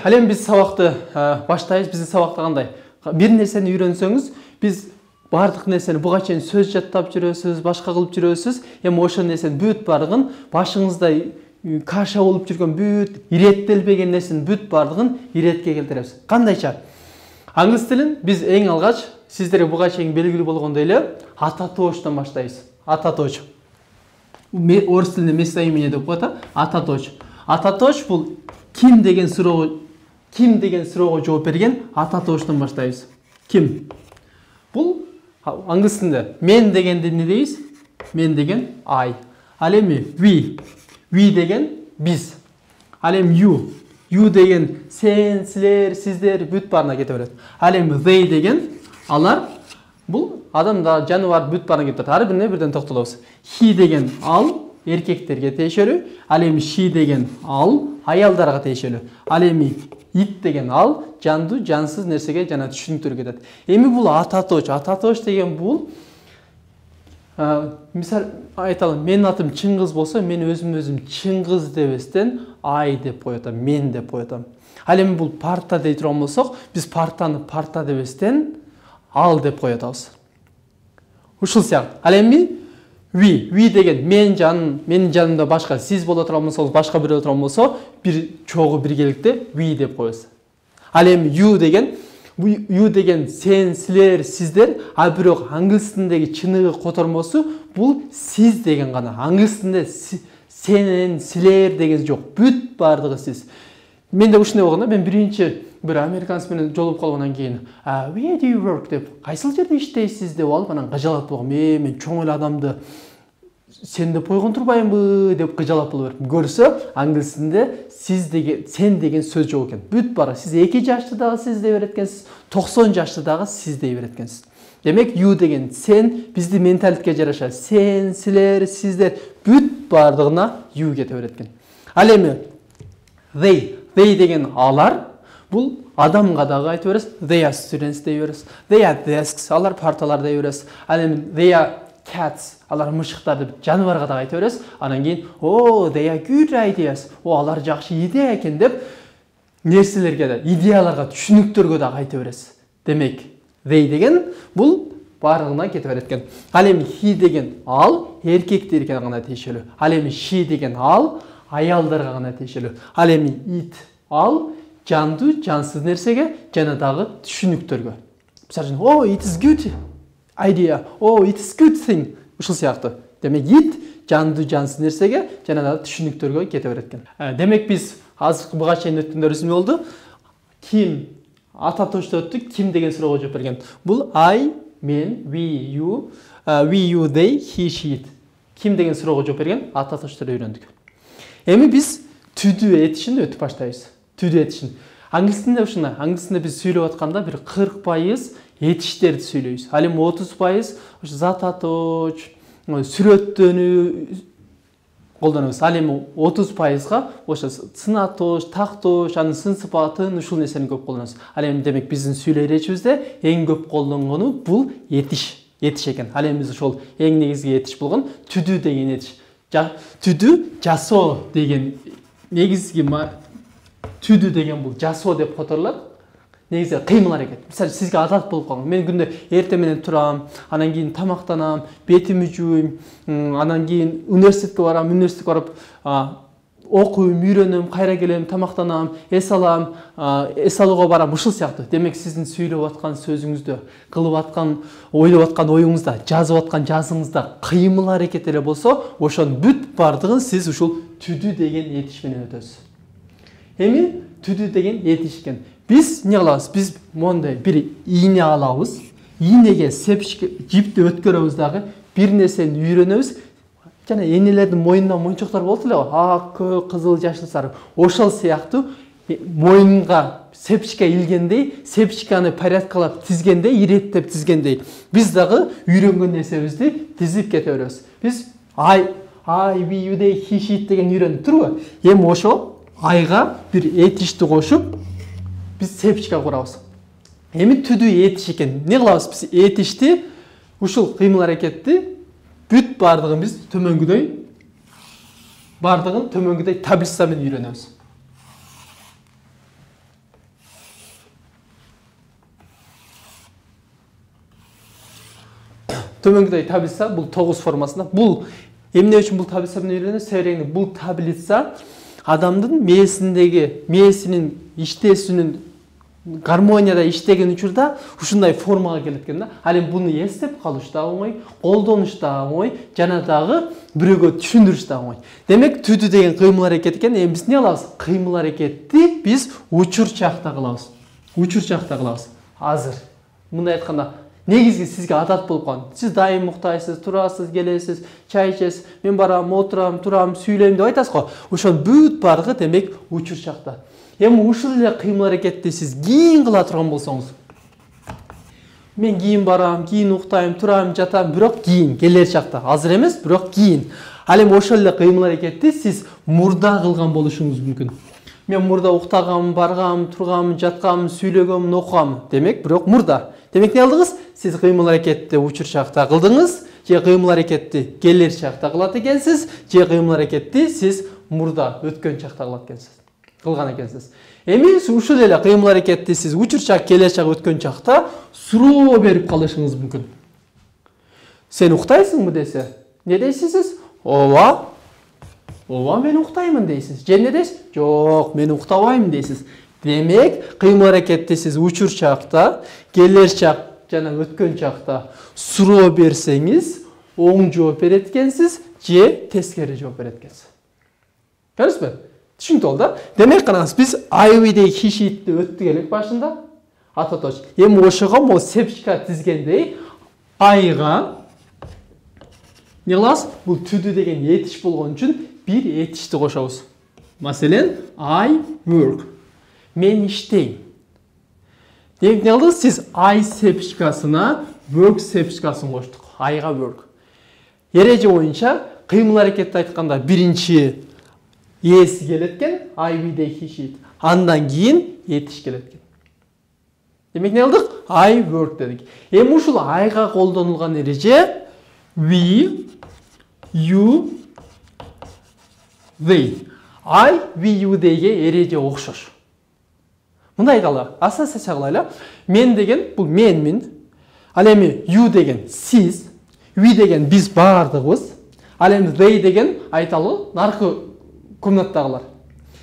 Әлем біз сабақты баштайбыз. Біздің сабақта қандай? Bir нерсени үйрөнсөңүз, біз бардық нерсени буга чейин сөз жаттап жүрөсүз, башка кылып жүрөсүз. Эми ошол нерсенин бүт бардыгын башыңызда каша болуп жүргөн бүт иреттелбеген нерсенин бүт бардыгын иретке келтиребиз. Кандайча? Аңгыз тилин біз эң алгач сиздерге буга чейин белгилүү болгондой эле ататоочтон баштайбыз. Ататооч. Орыс тилинде местоимение деп коет, ататооч. Ататооч бул ким деген суроого жооп берген ататоочтон баштайбыз. Ким? Бул аңгыз тилинде мен дегенди эмне дейбиз? Мен деген I. Ал эми we деген биз. Ал эми you деген сен, силер, сиздер бүт баарына кете берет. Ал эми they деген алар, бул адамдар, жаныбар бүт баарына кетет. Ар бирине бирден токтолобуз. He деген ал эркектерге тиешелүү. Ал эми she деген ал аялдарга тиешелүү. Ал эми it деген ал жандуу, жансыз нерсеге жана түшүнүктөргө кетет. Эми бул ататооч. Ататооч деген бул мисал айталым, менин атым Чыңгыз болсо, мен өзүм Чыңгыз дебестен I деп коётам, мен деп коётам. Ал эми бул парта дей турган болсок, биз партаны парта дебестен ал деп коётабыз. Ушул сыяктуу. Ал эми we деген менин жанымда башка сиз боло турган болсоңуз, башка бирөө турган болсо, бир чогуу биргеликте we деп коебуз. Ал эми you деген сен, силер, сиздер, а бирок аңгыз тилиндеги чыныгы котормосу бул сиз деген гана. Аңгыз тилинде сен, силер деген жок. Бүт бардыгы сиз. Мен де ушундай болгондо, мен биринчи бир американец менен жолугуп калгандан кийин, where do you work деп, кайсыл жерде иштейсиз деп алып, анан кыжалат болгом. Мен чоң эле адамды сен деп койгон турбаймынбы деп кыжалат боло берип. Көрсө, аңгыз тилинде сен деген сөз жок экен. Бүт бара сиз 2 жашты дагы сиз дей берет экенсиз, 90 жашты дагы сиз дей берет экенсиз. Демек, you деген сен, бизди менталитке жараша сен, силер, сиздер бүт бардыгына you кете берет экен. Ал эми they деген алар, бул адамга дагы айтып бересиз. They are students дей бересиз. They are desks, алар парталар дей бересиз. Ал эми they are cats, алар мышыктар деп жаныбарга дагы айтып бересиз. Анан кийин they are good ideas, алар жакшы идея экен деп нерселерге да, идеяларга, түшүнүктөргө дагы айтып бересиз. Демек, they деген бул баарыгына кете берет экен. Ал эми he деген ал эркектерге гана тиешелүү. Ал эми she деген ал аялдарга гана тиешелүү. Ал эми it ал жандуу, жансыз нерсеге жана дагы түшүнүктөргө. Мисалы, it is good idea, it is good thing. Ушул сыяктуу. Демек, it жандуу, жансыз нерсеге жана дагы түшүнүктөргө кете берет экен. Демек, биз азыркы буга чейин өткөндөрүбүз эмне болду? Ким ататоочто өттүк, ким деген суроого жооп берген. Бул I, мен, we, you, they, he, she, it. Ким деген суроого жооп берген ататоочторду үйрөндүк. Эми биз түдүү этишин өтүп баштайбыз. Түдүү этишин. Аңгыз тилинде ушундай. Аңгыз тилинде биз сүйлөп атканда бир 40% этиштерди сүйлөйбүз. Ал эми 30% ош зататооч, сүрөттөнүү колдонобуз. Ал эми 30%га ошо сынатооч, тактооч, анын сын сыпатын ушул нерсени көп колдонобуз. Ал эми демек биздин сүйлөй эрежибизде эң көп колдонгону бул этиш экен. Ал эми биз ошол эң негизги этиш болгон түдүү деген этиш. Түдүү жасоо деген негизги түдүү деген бул жасоо деп которулат. Негизи кыймыл аракет. Мисалы, сизге адат болуп калган. Мен күндө эртең менен турам, анан кийин тамактанам, бетимди жууйм, анан кийин университетке барам, университетке барып окуйм, үйрөнөм, кайра келем, тамактанам, эс алам, эс алууга барам, ушул сыяктуу. Демек, сиздин сүйлөп аткан сөзүңүздө, кылып аткан, ойлоп аткан оюңузда, жазып аткан жазыңызда кыймыл аракет эле болсо, ошонун бүт бардыгын сиз ушул түдүү деген этиш менен өтөсүз. Эми түдүү деген этиш экен. Биз не кылабыз? Биз мондай бир ийне алабыз. Ийнеге сепишке жипти өткөрөбүз дагы, бир нерсени үйрөнөбүз. Жана энелердин моюнунда мончоктор болот эле, ак, көк, кызыл, жашыл, сары. Ошол сыяктуу моюнга сепишке илгендей, сепишканы порядкалап тизгендей, иреттеп тизгендей, биз дагы үйрөнгөн нерсебизди тизип кете беребиз. Биз I, we, you, they, he, she деген үйрөнүп турбу? Эми ошо айга бир этишти кошуп, биз сепишка курабыз. Эми түдүү этиш экен. Не кылабыз? Биз этишти, ушул кыймыл аракетти бүт бардыгын биз төмөнгүдөй таблица менен үйрөнөбүз. төмөнгөдөй таблица бул 9 формасында. Бул эмне үчүн бул таблица менен үйрөнөбүз? Себеби бул таблица адамдын мээсинин иштесинин гармонияда иштеген учурда ушундай формага келет экен да. Ал эми буну эстеп калыш да оңой, колдонуш да оңой, жана дагы бирөөгө түшүндүрүш да оңой. Демек түдү деген кыймыл аракет экен. Эми биз эмне кылабыз? Кыймыл аракетти биз учур чакта кылабыз. Учур чакта кылабыз. Азыр мындай айтканда негизги сизге адат болуп калган. Сиз дайым уктайсыз, турасыз, келесиз, чай ичесиз, мен барам, отурам, турам, сүйлөйм деп айтасыз го. Ошонун бүт бардыгы демек учур чакта. Эми ушул эле кыймыл аракетти сиз кийин кыла турган болсоңуз, мен кийин барам, кийин уктайм, турам, жатам, бирок кийин келер чакта, азыр эмес, бирок кийин. Ал эми ошол эле кыймыл аракетти сиз мурда кылган болушуңуз мүмкүн. Мен мурда уктагам, баргам, тургам, жаткам, сүйлөгөм, окугам. Демек, бирок мурда. Демек не кылдыңыз? Сиз кыймыл аракетти учур чакта кылдыңыз, же кыймыл аракетти келер чакта кылат экенсиз, же кыймыл аракетти сиз мурда өткөн чакта кылат экенсиз. Кылган экенсиз. Эми ушул эле кыймыл аракетти сиз учур чак, келер чак, өткөн чакта суроо берип калышыңыз мүмкүн. Сен уктайсыңбы десе, не дейсиз сиз? Ооба. Ооба, мен уктаймын дейсиз. Же эмне дейсиз? Жок, мен уктабайм дейсиз. Демек, кыймыл аракетти сиз учур чакта, келер чак жана өткөн чакта суроо берсеңиз, оң жооп берет экенсиз, же тескери жооп берет экенсиз. Көрдүңүзбү? Түшүнүктүү болду да? Демек, караңыз, биз айвидей хишитти өттүк элек башында. Атоточ. Эми ошого могу сепчка тизгендей айга не кылабыз? Бул түдү деген этиш болгон үчүн бир этишти кошобуз. Маселен, I work. Мен иштейм. Демек, не кылдыңыз? Сиз I сепчкасына work сепчкасын коштук. Айга work. Эреже боюнча кыймыл аракетти айтканда биринчи эси келет экен, I will хишит. Андан кийин этиш келет экен. Демек, не кылдык? I work дедик. Эми ушул айга колдонулган эреже we, you, they. I, we, you дейге эреже окшош. Мындай айталы, ассоциация кылайлы. Мен деген бул менмин. Ал эми you деген сиз, we деген биз бардыгыбыз. Ал эми they деген айталы наркы комнаттагылар.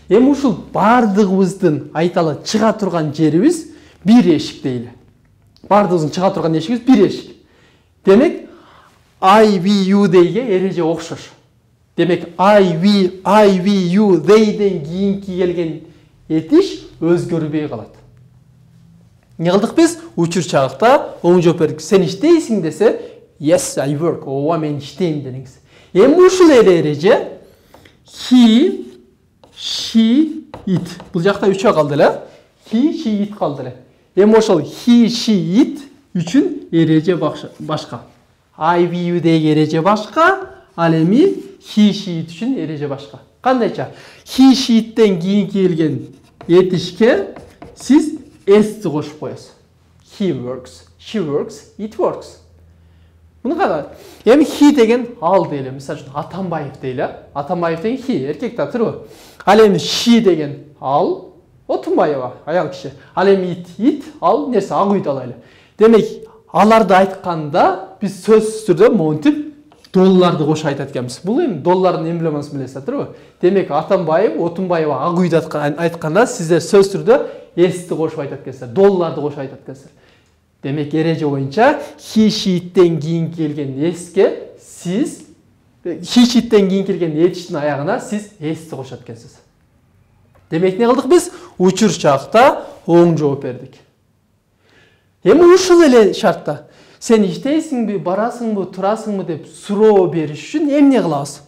Эми ушул бардыгыбыздын айталы чыга турган жерибиз бир эшик дейли. Бардыгыбыздын чыга турган эшигибиз бир эшик. Демек, I, we, you дейге эреже окшош. Демек, I, we, you, theyден кийинки келген этиш өзгөрбөй калат. Не кылдык биз? Учур чакта оң жооп бердик. Сен иштейсиң десе, yes, I work. Ооба, мен иштейм деңиз. Эми ушул эле эреже he, she, it. Бул жакта үчөө калды эле. He, she, it калды эле. Эми ошол he, she, it үчүн эреже башка. I, we, you деги эреже башка. Ал эми he, she, it үчүн эреже башка. Кандайча? He, she, it'тен кийин келген этишке сиз s кошуп коесуз. He works, she works, it works. Муну кара. Эми he деген ал дейли. Мисалы үчүн Атамбаев дейли. Атамбаев деген he, эркек да турбу? Ал эми she деген ал, Отунбаева, аял киши. Ал эми it ал нерсе ак үйдө алайлы. Демек, аларды айтканда биз сөзсүз түрдө монтип долларды кошуп айтат экенбиз. Бул эми доллардын эмблемасын билесиз турбу? Демек, Атамбаев, Отунбаева ак үйдө айтканда сиздер сөз түрдө s-ти кошуп айтат экенсиздер, долларды кошуп айтат экенсиздер. Демек, эреже боюнча he, she, it'тен кийин келген s-ке сиз he, she, it'тен кийин келген этиштин аягына сиз s-ти кошот экенсиз. Демек, не кылдык биз? Учур чакта оң жооп бердик. Эми ушул эле шартта сен иштейсиңби, барасыңбы, турасыңбы деп суроо бериш үчүн эмне кылабыз?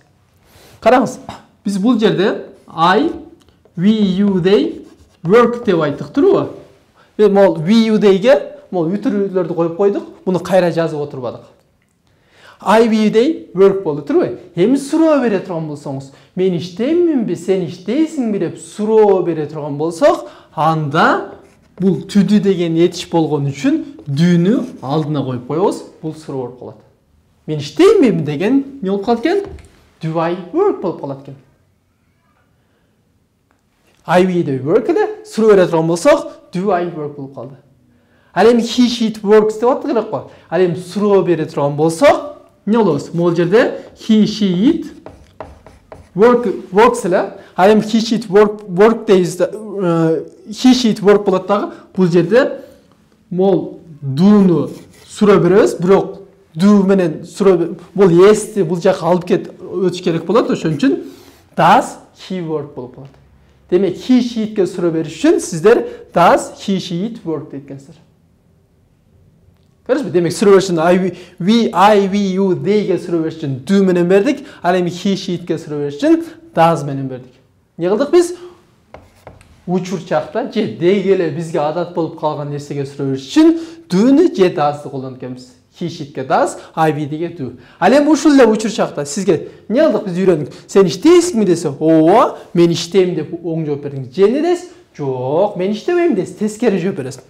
Караңыз, биз бул жерде I, we, you, they work деп айттык турбу? Могул we, you, theyге могул үтүрлөрдү коюп койдук, муну кайра жазып отурбадык. I, we, you, they work болду турбу? Эми суроо бере турган болсоңуз, мен иштейминби, сен иштейсиңби деп суроо бере турган болсок, анда бул түдү деген этиш болгон үчүн дүүнү алдына коюп коебуз, бул суроо болуп калат. Мен иштейминби деген не болуп калат экен? Do I work болуп калат экен. I, we, they work эле суроо бере турган болсок, do I work болуп калды. Ал эми he she works деп аттык керек кой. Ал эми суроо бере турган болсок, эмне болобуз? Могул жерде he she works эле. Ал эми he she work дейбиз. He she work болот дагы. Бул жерде мол дууну суроо беребиз, бирок дуу менен суроо бул esти бул жака алып өтүш керек болот. Ошон үчүн does he work болуп калат. Демек he she'tке суроо бериш үчүн сиздер does he she work дейт экенсиздер. Көрөсүзбү? Демек суроо бериш үчүн we you theyге суроо бериш үчүн do менен бердик. Ал эми he she'tке суроо бериш үчүн does менен бердик. Эмне кылдык биз? Учурчакта же дейге эле бизге адат болуп калган нерсеге суроо бериш үчүн do'ну же does'ты колдонуп экенбиз. He she'tке does, deге do. Ал эми ушул эле учурчакта сизге эмне кылдык биз үйрөндүк? Сен иштейсиңби десе, ооба, мен иштейм деп оң жооп бердиң. Же эмне десиз? Жок, мен иштебейм десиз. Тескери жооп бересиз.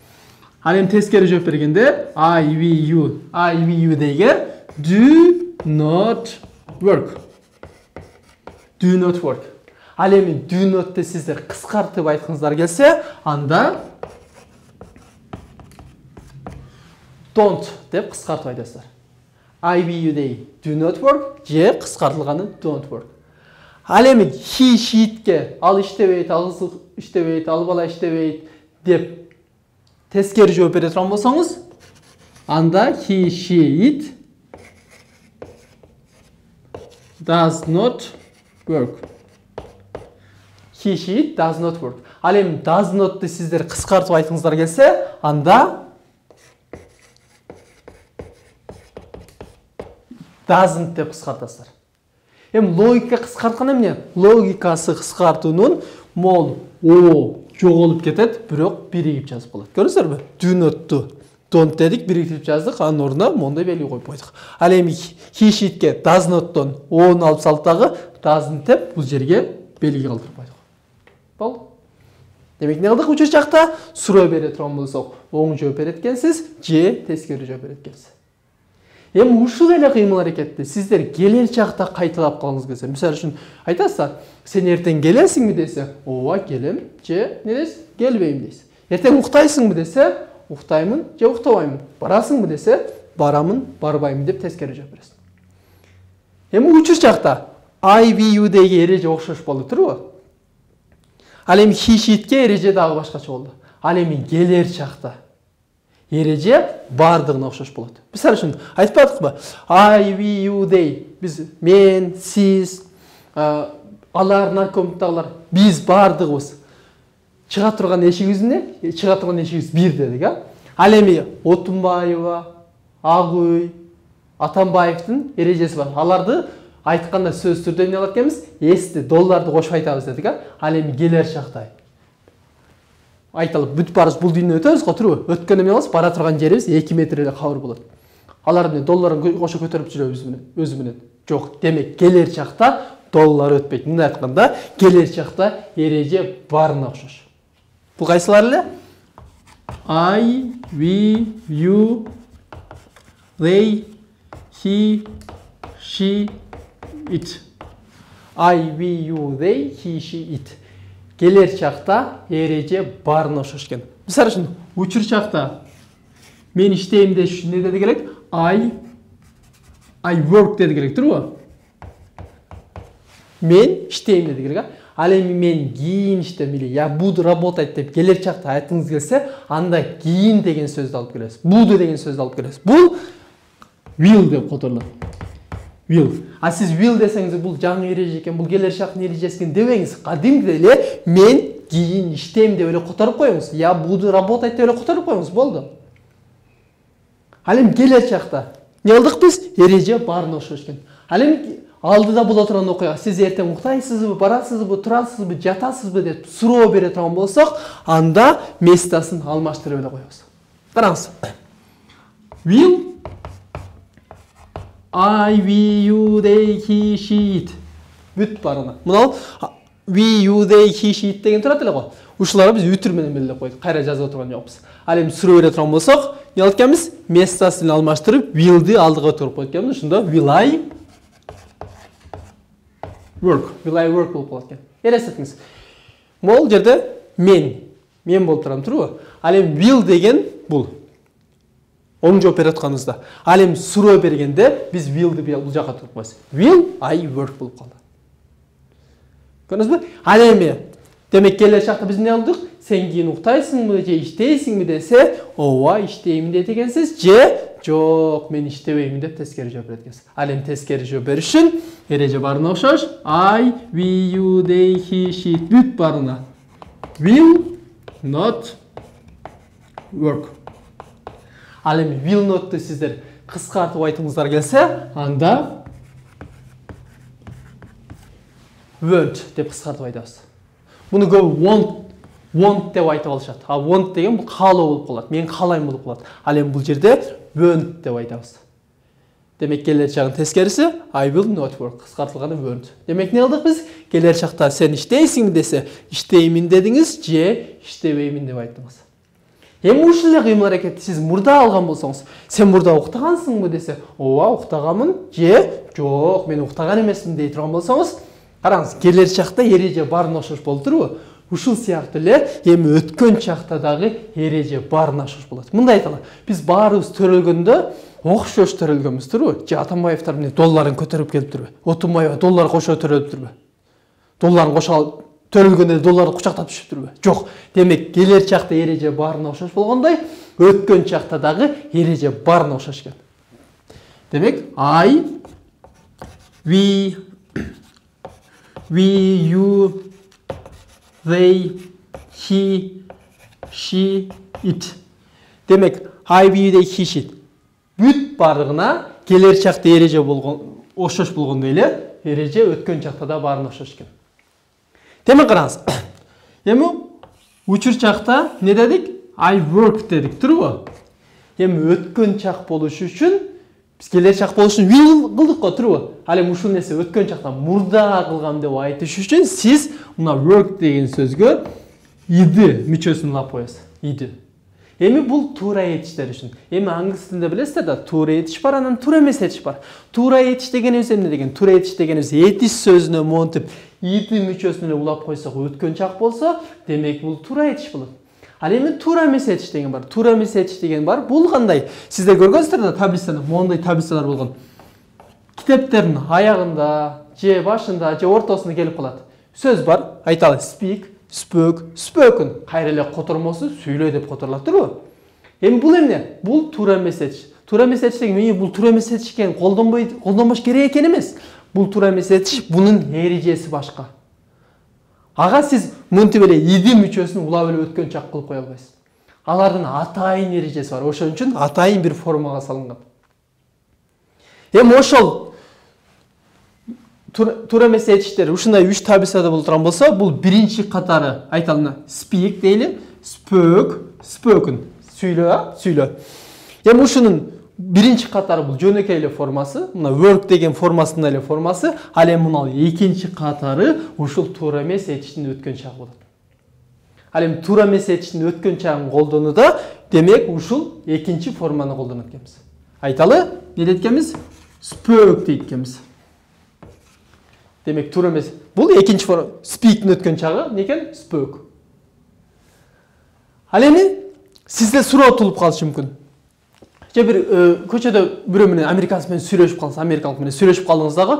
Ал эми тескери жооп бергенде you деге do not work. Do not work. Ал эми do not'ты сиздер кыскартып айткыңыздар келсе, анда don't деп кыскартып айтасыздар. You dey do not work же кыскартылганы don't work. Ал эми he she'tке ал иштебейт, ал кыз иштебейт, ал бала иштебейт деп тескери жооп бере турган болсоңуз, анда he she does not work. He she does not work. Ал эми does not'ты сиздер кыскартып айтыңыздар келсе, анда doesn't деп кыскартасыздар. Эми логика кыскарткан эмне? Логикасы кыскартуунун мол о жоголуп кетет, бирок биригип жазып болот. Көрүңүздөрбү? Do not'ту don't дедик, биригип жаздык, анын ордуна мондай белги коюп койдук. Ал эми he she'tке does not'тон o'ну алып салып дагы doesn't деп бул жерге белги калтырып койдук. Болду. Демек эмне кылдык учурчакта? Суроо бере турган болсок, оң жооп берет экенсиз, же тескери жооп берет экенсиз. Эми ушул эле кыймыл аракетти сиздер келер чакта кайталап калгыңыз келсе, мисалы үчүн айтасыздар, сен эртең келесиңби десе, ооба келем, же эмне дейсиз? Келбейм дейсиз. Эртең уктайсыңбы десе, уктаймын же уктабаймын. Барасыңбы десе, барамын, барбаймын деп тескери жооп бересиз. Эми учурчакта you деги эреже окшош болду турбу? Ал эми he she'tке эреже дагы башкача болду. Ал эми келер чакта эреже бардыгына окшош болот. Мисалы үчүн айтып атпадыкпы? You they биз мен, сиз, алар, наркомдагылар, биз бардыгыбыз чыга турган эшигибиз эмне? Чыга турган эшигибиз бир дедик, а? Ал эми Отунбаева, Агуй, Атамбаевдин эрежеси бар. Аларды айтканда сөз түрдө эмне кылат экенбиз? Эсти, долларды кошуп айтабыз дедик, а? Ал эми келер чакта айтылып бүтүп барыбыз, бул дүйнөдөн өтөбүз го, турбу? Өткөн эмне болобуз? Бара турган жерибиз 2 метр эле кабыр болот. Алар эмне долларын кошо көтөрүп жүрөбүз өзү менен? Жок. Демек келер чакта доллар өтпөйт. Мындай айтканда, келер чакта эреже барына окшош. Бул кайсылар эле? We, you, they, he, she, it. We, you, they, he, she, it. Келер чакта эреже барына окшош экен. Мисалы үчүн, учур чакта мен иштейм деш үчүн эмне деди керек? I work деди керек, турбу? Мен иштейм деди керек, а? Ал эми мен кийин иштем или я буду работать деп келер чакта айтыңыз келсе, анда кийин деген сөздү алып келесиз. Буду деген сөздү алып келесиз. Бул will деп которулат. Will. А сиз will десеңиз бул жаңы эреже экен, бул келер чактын эрежеси экен дебеңиз. Кадимки эле мен кийин иштейм деп эле которуп коюңуз. Я буду работать деп эле которуп коюңуз, болду. Ал эми келер чакта эмне кылдык биз? Эреже барына окшош экен. Ал эми алдыда боло турган окуя, сиз эртең уктайсызбы, барасызбы, турасызбы, жатасызбы деп суроо бере турган болсок, анда местасын алмаштырып эле коебуз. Караңыз. Will, we, you, they, he, she, it. Бүт барына. Мына we, you, they, he, she, it деген турат эле го. Ушуларды биз үтүр менен белгилеп койдук. Кайра жазып отурган жокпуз. Ал эми суроо бере турган болсок, эмне кылып экенбиз? Местасын алмаштырып, will'ды алдыга өтүрүп коюп экенбиз. Ошондо will I work. Will I work болуп калат экен. Элестетиңиз. Могул жерде мен болуп турам, турбу? Ал эми will деген бул Оң жооп берип атканыбызда. Ал эми суроо бергенде биз will'ды бул жака туруп коебуз. Will I work болуп калды. Көрдүңүзбү? Ал эми демек келер чакта биз эмне кылдык? Сен кийин уктайсыңбы же иштейсиңби десе, ооба иштеймин деп экенсиз, же жок мен иштебеймин деп тескери жооп берет экенсиз. Ал эми тескери жооп бериш үчүн эреже барына окшош I, we, you, they, he, she бүт барына will not work. Ал эми will not'ты сиздер кыскартып айтыңыздар келсе, анда won't деп кыскартып айтабыз. Муну көп want деп айтып алышат. А want деген бул каалоо болуп калат. Мен каалайм болуп калат. Ал эми бул жерде won't деп айтабыз. Демек келер чагын тескериси I will not work. Кыскартылганы won't. Демек эмне кылдык биз? Келер чакта сен иштейсиңби десе, иштеймин дедиңиз же иштебеймин деп айттыңыз. Эми ушул эле кыймыл аракетти сиз мурда алган болсоңуз, сен мурда уктагансыңбы десе, ооба уктаганмын же жок мен уктаган эмесмин дей турган болсоңуз, караңыз, келер чакта эреже баарына окшош болуп турбу? Ушул сыяктуу эле эми өткөн чакта дагы эреже баарына окшош болот. Мындай айталы, биз баарыбыз төрөлгөндө окшош төрөлгөнбүз турбу? Же Атамбаевдер эмне долларын көтөрүп келиптирби? Отунбаева доллар кошо төрөлүптүрбү? Долларын кошо төрөлгөндө долларды кучактап түшүптүрбү? Жок. Демек келер чакта эреже баарына окшош болгондой, өткөн чакта дагы эреже баарына окшош экен. Демек I, we, you, they, he, she, it. Демек I, we, they, he, she. Бүт барлығына келер чакта эреже окшош болгондой эле эреже өткөн чакта да баарына окшош экен. Демек караңыз. Эми учур чакта эмне дедик? I work дедик, турбу? Эми өткөн чак болуш үчүн биз келер чак болуш үчүн will кылдык го, турбу? Ал эми ушул нерсе өткөн чакта мурда кылган деп айтыш үчүн сиз мына work деген сөзгө иди мүчөсүн улап коесуз. Иди. Эми бул туура этиштер үчүн. Эми англис тилинде билесиздер да, туура этиш бар, анан туура эмес этиш бар. Туура этиш дегенибиз эмне деген? Туура этиш дегенибиз этиш сөзүнө монтип иди мүчөсүн эле улап койсок өткөн чак болсо, демек бул туура этиш болот. Ал эми туура эмес этиш деген бар. Туура эмес этиш деген бар. Бул кандай? Сиздер көргөнсүздөр да, таблицада моундай таблицалар болгон. Китептердин аягында, же башында, же ортосунда келип калат. Сөз бар, айталы, speak, spoke, spoken. Кайра эле котормосу сүйлө деп которулат, турбу? Эми бул эмне? Бул туура эмес этиш. Туура эмес этиш деген бул туура эмес этиш экен, колдонбош керек экен эмес. Бул туура эмес этиш, бунун эрежеси башка. Ага сиз мынтип эле иди мүчөсүн улап эле өткөн чак кылып кое албайсыз. Алардын атайын эрежеси бар. Ошон үчүн атайын бир формага салынган. Эми ошол туура эмес этиштер ушундай 3 таблицада боло турган болсо, бул биринчи катары айталына speak дейли, spoke, spoken. Сүйлө, сүйлө. Эми ушунун биринчи катары бул жөнөкөй эле формасы, мына work деген формасында эле формасы, ал эми мына экинчи катары ушул туура эмес этиштин өткөн чагы болот. Ал эми туура эмес этиштин өткөн чагын колдонууда, демек ушул экинчи форманы колдонот экенбиз. Айталы, эмне дейт экенбиз? Spoke дейт экенбиз. Демек туура эмес. Бул экинчи форма. Speak'тин өткөн чагы эмне экен? Spoke. Ал эми сизде суроо тулуп калышы мүмкүн. Же бир көчөдө бирөө менен американец менен сүйлөшүп калдыңыз, америкалык менен сүйлөшүп калдыңыз дагы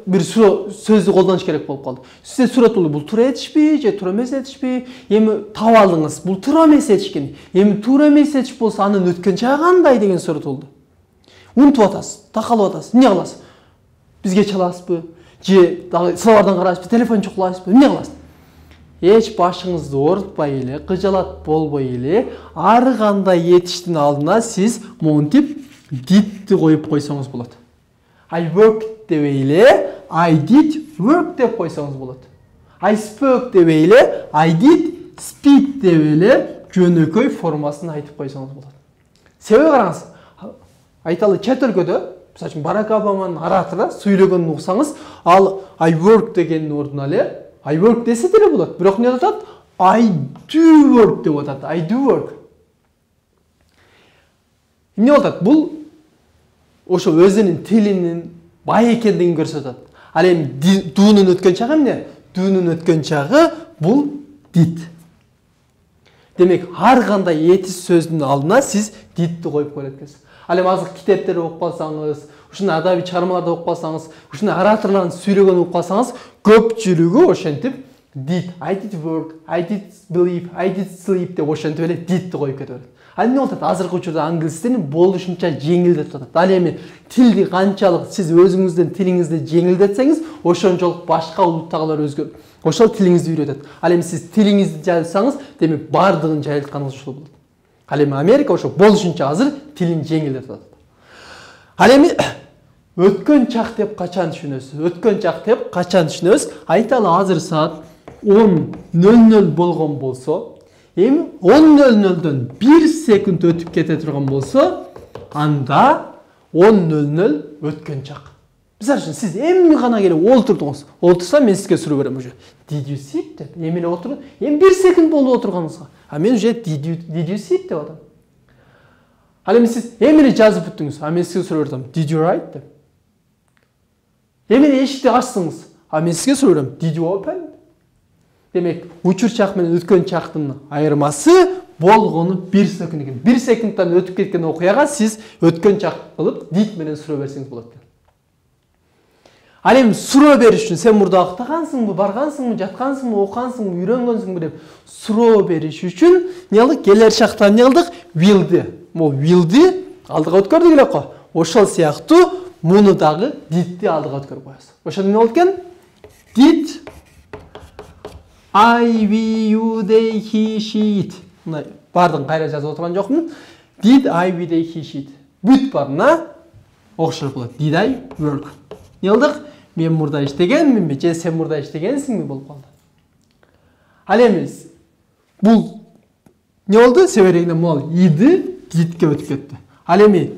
бир суроо сөздү колдонуш керек болуп калды. Сизде суроо тулду, бул туура этишпи же туура эмес этишпи? Эми таап алдыңыз, бул туура эмес этиш экен. Эми туура эмес этиш болсо анын өткөн чагы кандай деген суроо тулду. Унутуп атасыз, такалып атасыз, эмне кыласыз? Бизге чаласызбы? Же дагы сылабардан карайсызбы, телефон чукулайсызбы, эмне кыласыз? Эч башыңызды оорутпай эле, кыжалат болбой эле, ар кандай этиштин алдына сиз монтип did'ти коюп койсоңуз болот. I worked дебей эле, I did work деп койсоңуз болот. I spoke дебей эле, I did speak деп эле жөнөкөй формасын айтып койсоңуз болот. Себеби караңыз, айталы чет өлкөдө, мисалы үчүн Барак Обаманын оратору сүйлөгөнүн угсаңыз, ал I work дегендин ордуна эле I work десе деле болот. Бирок эмне деп атат? I do work деп атат. I do work. Эмне болуп атат? Бул ошо өзүнүн тилинин бай экендигин көрсөтөт. Ал эми do'нун өткөн чагы эмне? Do'нун өткөн чагы бул did. Демек, ар кандай этис сөздүн алдына сиз did'ти коюп көрөт экенсиз. Ал эми азыр китептерди окуп калсаңыз, ушундай адабий чыгармаларды окуп калсаңыз, ушундай ораторлордун сүйлөгөнүн окуп калсаңыз, көпчүлүгү ошентип did, I did work, I did believe, I did sleep деп ошентип эле did'ти коюп кете берет. Ал эмне болуп атат? Азыркы учурда англис тилин болушунча жеңилдетип атат. Ал эми тилди канчалык сиз өзүңүздүн тилиңизди жеңилдетсеңиз, ошончолук башка улуттагылар өзгөрүп, ошол тилиңизди үйрөтөт. Ал эми сиз тилиңизди жайылтсаңыз, демек бардыгын жайылтканыңыз ушул болот. Ал эми Америка ошо болушунча азыр тилин жеңилдетип атат. Ал эми өткөн чак деп качан түшүнөсүз? Өткөн чак деп качан түшүнөбүз? Айталы азыр саат 10:00 болгон болсо, эми 10:00дөн 1 секунд өтүп кете турган болсо, анда 10:00 өткөн чак. Мисалы үчүн сиз эми гана келип олтурдуңуз. Олтурсам мен сизге суроо берем уже. Did you sit деп. Эми эле отуруп, эми 1 секунд болуп отурганыңызга. А мен уже did you sit деп атам. Ал эми сиз эми эле жазып бүттүңүз. А мен сизге суроо берем. Did you write деп. Эми эле эшикти ачтыңыз. А мен сизге суроо берем. Did you open? Демек, учур чак менен өткөн чактын айырмасы болгону 1 секунд экен. 1 секундтан өтүп кеткен окуяга сиз өткөн чак кылып did менен суроо берсеңиз болот экен. Ал эми суроо бериш үчүн сен мурда актагансыңбы, баргансыңбы, жаткансыңбы, окугансыңбы, үйрөнгөнсүңбү деп суроо бериш үчүн эмне кылдык? Келер чакта эмне кылдык? Will'ди. Могу will'ди алдыга өткөрдүк эле го. Ошол сыяктуу муну дагы did'ти алдыга өткөрүп коебуз. Ошондо эмне болот экен? Did I, we, you, they, he, she, it. Мына бардыгын кайра жазып отурган жокмун. Did I, we, they, he, she, it. Бүт барына окшош болот. Did I work? Эмне кылдык? Мен мурда иштегенминби, же сен мурда иштегенсиңби болуп калды. Ал эми бул эмне болду? Себерегинен могул иди did'ке өтүп кетти. Ал эми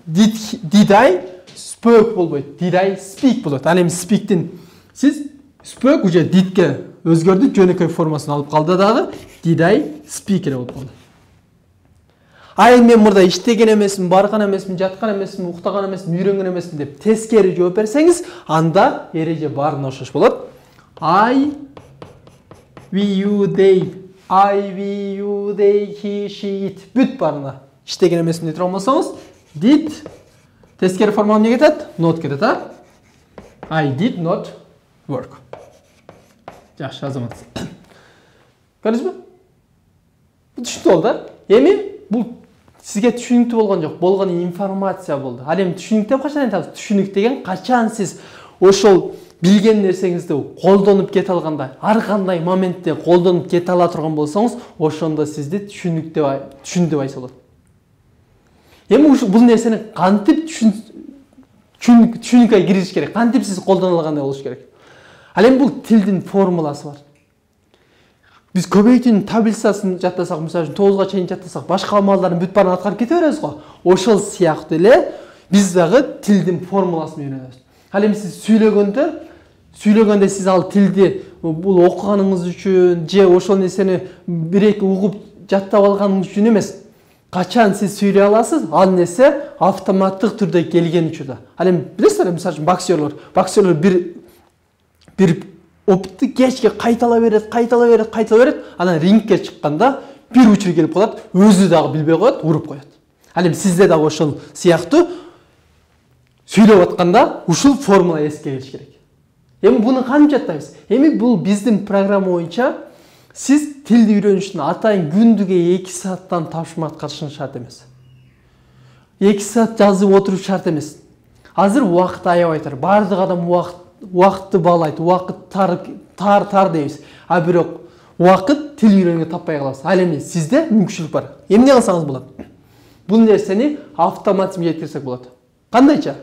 did I spoke болбойт. Did I speak болот. Ал эми speak'тин сиз spoke уже did'ке өзгөрдү, жөнөкөй формасын алып калды дагы. Did I speak эле болуп калды. А эми мен мурда иштеген эмесмин, барган эмесмин, жаткан эмесмин, уктаган эмесмин, үйрөнгөн эмесмин деп тескери жооп берсеңиз, анда эреже баарына окшош болот. I, we, you, they, I, we, you, they, he, she, it. Бүт баарына иштеген эмесмин деп турган болсоңуз, did тескери форма эмне кетет? Not кетет, а? I did not work. Жакшы, азамат. Көрдүңүзбү? Бул түшүнүктүү болду, да? Эми бул сизге түшүнүктүү болгон жок, болгон информация болду. Ал эми түшүнүк деп качан айтабыз? Түшүнүк деген качан сиз ошол билген нерсеңизди колдонуп кете алганда, ар кандай моментте колдонуп кете ала турган болсоңуз, ошондо сизди түшүнүк деп айтса болот. Эми бул нерсени кантип түшүнүккө киргизиш керек? Кантип сиз колдоно алгандай болуш керек? Ал эми бул тилдин формуласы бар. Биз көбөйтүүнүн таблицасын жаттасак, мисалы үчүн 9га чейин жаттасак, башка амалдардын бүт баарын аткарып кете беребиз го. Ошол сыяктуу эле биз дагы тилдин формуласын үйрөнөбүз. Ал эми сиз сүйлөгөндө сиз ал тилди бул окуганыңыз үчүн же ошол нерсени бир-эки угуп жаттап алганыңыз үчүн эмес. Качан сиз сүйлөй аласыз, ал нерсе автоматтык түрдө келген учурда. Ал эми билесиздер, мисалы үчүн боксерлор бир опытты кечке кайтала берет, анан рингке чыкканда бир учур келип калат, өзү дагы билбей коет, уруп коет. Ал эми сизде дагы ошол сыяктуу сүйлөп атканда ушул формула эске келиш керек. Эми буну кантип жаттайбыз? Эми бул биздин программа боюнча сиз тилди үйрөнүштүн атайын күндүгө 2 сааттан тапшырма аткарышыңыз шарт эмес. 2 саат жазып отуруп шарт эмес. Азыр убакыт аябай тар. Бардык адам убакытты баалайт, убакыт тар дейбиз. А бирок убакыт тил үйрөнгөнгө таппай калабыз. Ал эми сизде мүмкүнчүлүк бар. Эмне кылсаңыз болот? Бул нерсени автоматизмге жеткирсек болот. Кандайча?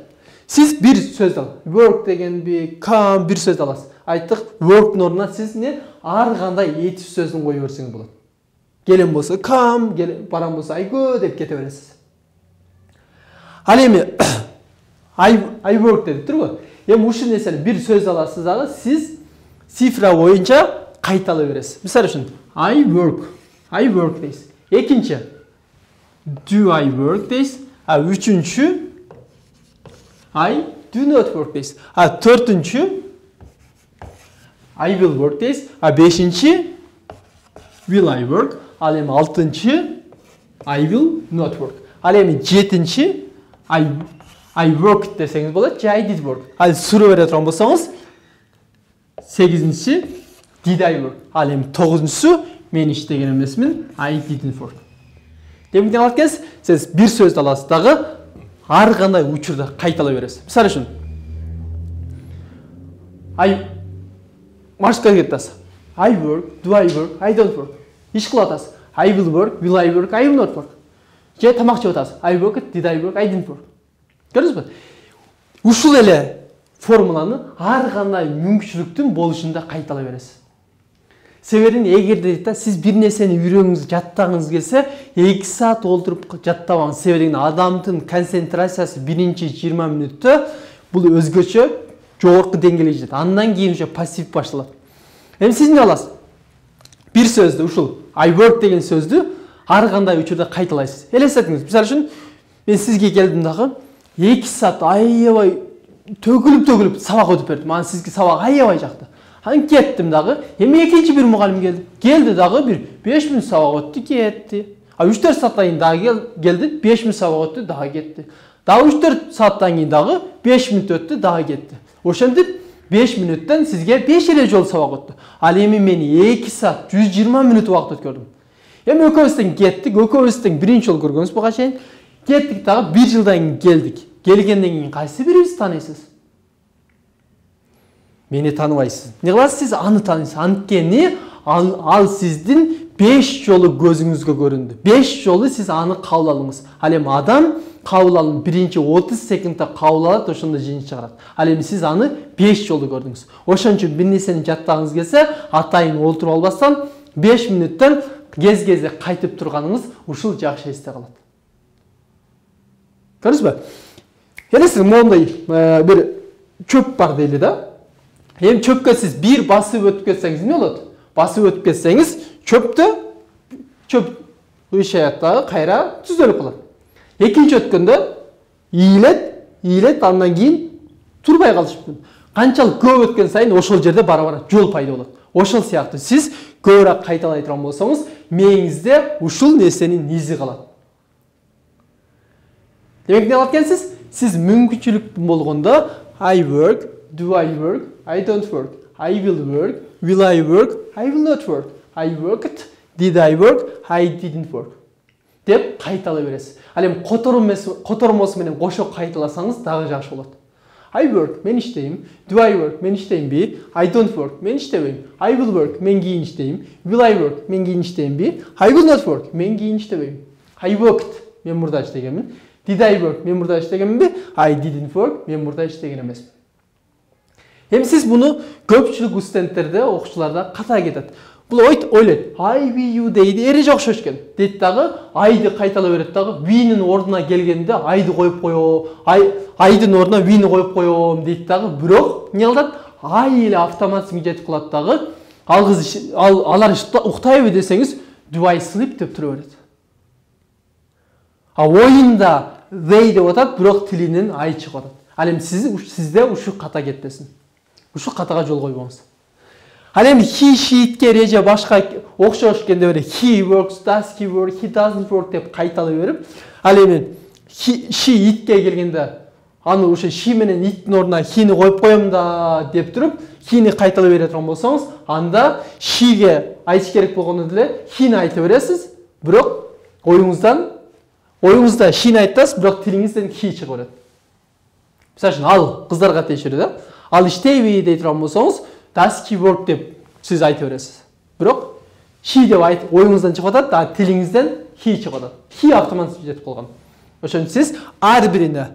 Сиз бир сөз ал. Work дегенби, come бир сөз аласыз. Айттык, work ордуна сиз не ар кандай этиш сөзүн кое берсеңиз болот. Келем болсо come, барам болсо I go деп кете бересиз. Ал эми I work деп турбу? Эми ушул нерсени бир сөз аласыз дагы, сиз цифра боюнча кайталай бересиз. Мисалы үчүн I work дейсиз. Экинчи do I work дейсиз. А үчүнчү I do not work дейсиz. А төртүнчү I will work дейсиz. А бешинчи will I work. Ал эми 6-чы I will not work. Ал эми 7-чи I worked десеңиз болот, же I did work. Ал суроо бере турган болсоңуз 8-чи did I work. Ал эми 9-чусу мен иштеген эмесмин, I didn't work. Демек алат кез, сиз бир сөздү аласыз дагы ар кандай учурда кайталай бересиз. Мисалы үчүн машинага кетасыз. I work, do I work, I don't work. Иш кылып атасыз. I will I work, I will not work. Же тамак жеп атасыз. I worked, did I work, I didn't work. Көрдүңүзбү? Ушул эле формуланы ар кандай мүмкүнчүлүктүн болушунда кайталай бересиз. Себебин эгерде сиз бир нерсени үйрөнгүңүз, жаттагыңыз келсе, 2 саат олтуруп жаттабаңыз. Себебин адамдын концентрациясы 1-20 мүнөттө бул өзгөчө жогорку деңгээлге жетет. Андан кийин уже пассив башталат. Эми сиз эмне аласыз? Бир сөздү, ушул I work деген сөздү ар кандай учурда кайталайсыз. Элестетиңиз. Мисалы үчүн мен сизге келдим дагы 2 саат аябай төгүлүп сабак өтүп бердим. Мана сизге сабак аябай жакты. Анан кеттим дагы. Эми экинчи бир мугалим келди. Келди дагы бир 5 мүнөт сабак өттү, кетти. 3-4 сааттан кийин дагы келди, 5 мүнөт сабак өттү, дагы кетти. Дагы 3-4 сааттан кийин дагы 5 мүнөт өттү, дагы кетти. Ошентип 5 мүнөттөн сизге 5 эле жолу сабак өттү. Ал эми мен 2 саат 120 мүнөт убакыт өткөрдүм. Эми экөөбүздөн кеттик, экөөбүздөн биринчи жолу көргөнбүз буга чейин. Кеттик дагы 1 жылдан кийин келдик. Келгенден кийин кайсы бирибизди тааныйсыз? Мени тааныбайсыз. Эмне кыласыз? Сиз аны тааныйсыз. Анткени ал сиздин 5 жолу көзүңүзгө көрүндү. 5 жолу сиз аны кабыл алдыңыз. Ал эми адам кабыл алып биринчи 30 секундта кабыл алат, ошондо жыйынтык чыгарат. Ал эми сиз аны 5 жолу көрдүңүз. Ошон үчүн бир нерсени жаттагыңыз келсе, атайын олтуруп албастан 5 мүнөттөн кез-кезде кайтып турганыңыз ушул жакшы эсте калат. Көрдүңүзбү? Элестетиңиз, моундай бир чөп бар дейли да. Эми чөпкө сиз бир басып өтүп кетсеңиз эмне болот? Басып өтүп кетсеңиз, чөп ыйшаят дагы кайра түзөлүп калат. Экинчи өткөндө ийилет, андан кийин турбай калышы мүмкүн. Канчалык көп өткөн сайын ошол жерде бара-бара жол пайда болот. Ошол сыяктуу сиз көбүрөөк кайталай турган болсоңуз, мээңизде ушул нерсенин изи калат. Демек эмне кылат экенсиз? Сиз мүмкүнчүлүк болгондо I work, do I work, I don't work, I will I work, I will not work, I worked, did I work, I didn't work деп кайталай бересиз. Ал эми котормосу менен кошо кайталасаңыз дагы жакшы болот. I work, мен иштейм. Do I work, мен иштеймби? I don't work, мен иштебейм. I will work, мен кийин иштейм. Will I work, мен кийин иштеймби? I will not work, мен кийин иштебейм. I worked, мен мурда иштегенмин. Did I work, мен мурда иштегенминби? I didn't work, мен мурда иштеген эмесмин. Эми сиз муну көпчүлүк студенттерде, окуучуларда ката кетет. Бул ойлойт, I, we, you дейди, эреже окшош экен. Дейт дагы, I'ды кайталай берет дагы, we'нин ордуна келгенде I'ды коюп коём, I'дын ордуна we'ни коюп коём дейт дагы, бирок эмне кылат? I эле автоматик жетип калат дагы. Алар уктайбы десеңиз, do I sleep деп тура берет. Оюнда they деп атат, бирок тилинен I чыгып атат. Ал эми сизде ушул ката кетпесин. Ушул катага жол койбоңуз. Ал эми he, she'тке эреже башка окшош экенде бере he works, does he work, he doesn't work деп кайталай берип, ал эми she итке келгенде аны ошо she менен иттин ордуна he'ни коюп коем да деп туруп, he'ни кайталай бере турган болсоңуз, анда she'ге айтыш керек болгондо деле he'ни айта бересиз, бирок оюңузда she'ни айтасыз, бирок тилиңизден he чыгып берет. Мисалы үчүн ал кыздарга тиешелүү да. Ал иштейби дей турган болсоңуз, does he work деп сиз айта бересиз. Бирок she деп оюңуздан чыгып атат, да тилиңизден he чыгып атат. He автоматик жетип калган. Ошон сиз ар бирине